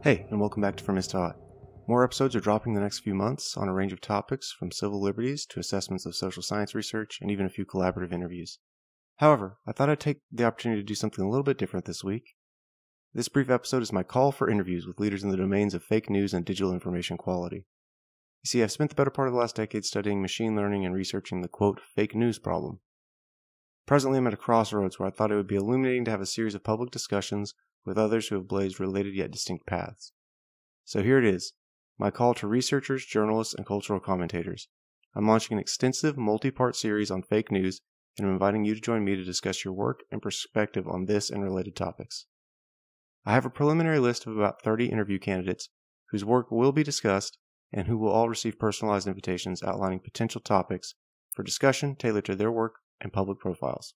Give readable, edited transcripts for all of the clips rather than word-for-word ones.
Hey, and welcome back to From His Taught. More episodes are dropping the next few months on a range of topics from civil liberties to assessments of social science research and even a few collaborative interviews. However, I thought I'd take the opportunity to do something a little bit different this week. This brief episode is my call for interviews with leaders in the domains of fake news and digital information quality. You see, I've spent the better part of the last decade studying machine learning and researching the, quote, fake news problem. Presently, I'm at a crossroads where I thought it would be illuminating to have a series of public discussions with others who have blazed related yet distinct paths. So here it is, my call to researchers, journalists, and cultural commentators. I'm launching an extensive multi-part series on fake news, and I'm inviting you to join me to discuss your work and perspective on this and related topics. I have a preliminary list of about 30 interview candidates whose work will be discussed and who will all receive personalized invitations outlining potential topics for discussion tailored to their work and public profiles.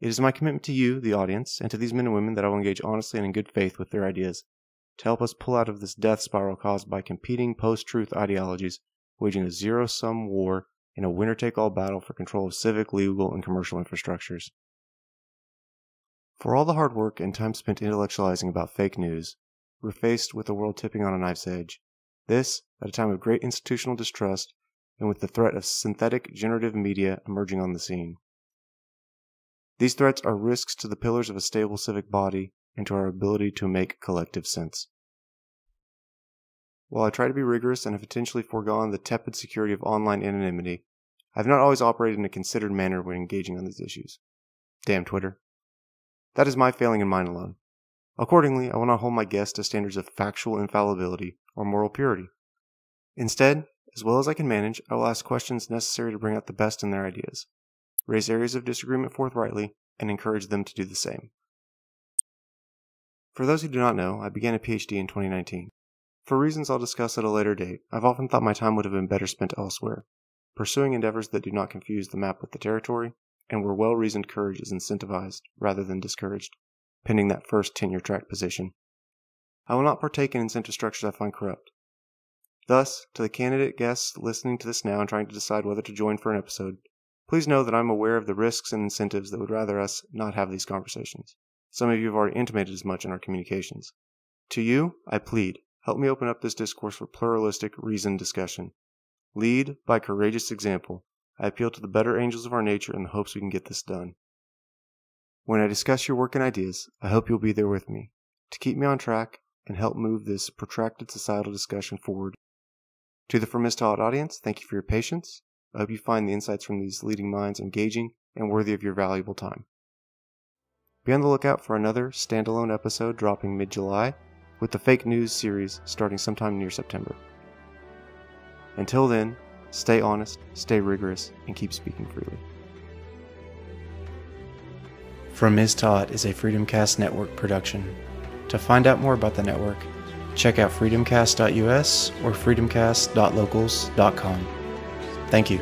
It is my commitment to you, the audience, and to these men and women that I will engage honestly and in good faith with their ideas to help us pull out of this death spiral caused by competing post-truth ideologies waging a zero-sum war in a winner-take-all battle for control of civic, legal, and commercial infrastructures. For all the hard work and time spent intellectualizing about fake news, we're faced with the world tipping on a knife's edge. This, at a time of great institutional distrust and with the threat of synthetic generative media emerging on the scene. These threats are risks to the pillars of a stable civic body and to our ability to make collective sense. While I try to be rigorous and have intentionally foregone the tepid security of online anonymity, I have not always operated in a considered manner when engaging on these issues. Damn Twitter. That is my failing and mine alone. Accordingly, I will not hold my guests to standards of factual infallibility or moral purity. Instead, as well as I can manage, I will ask questions necessary to bring out the best in their ideas, raise areas of disagreement forthrightly, and encourage them to do the same. For those who do not know, I began a PhD in 2019. For reasons I'll discuss at a later date, I've often thought my time would have been better spent elsewhere, pursuing endeavors that do not confuse the map with the territory, and where well-reasoned courage is incentivized rather than discouraged, pending that first tenure-track position. I will not partake in incentive structures I find corrupt. Thus, to the candidate guests listening to this now and trying to decide whether to join for an episode, please know that I'm aware of the risks and incentives that would rather us not have these conversations. Some of you have already intimated as much in our communications. To you, I plead, help me open up this discourse for pluralistic, reasoned discussion. Lead by courageous example. I appeal to the better angels of our nature in the hopes we can get this done. When I discuss your work and ideas, I hope you'll be there with me, to keep me on track and help move this protracted societal discussion forward. To the From His Taught audience, thank you for your patience. I hope you find the insights from these leading minds engaging and worthy of your valuable time. Be on the lookout for another standalone episode dropping mid-July, with the fake news series starting sometime near September. Until then, stay honest, stay rigorous, and keep speaking freely. From His Taught is a FreedomCast network production. To find out more about the network, check out freedomcast.us or freedomcast.locals.com. Thank you.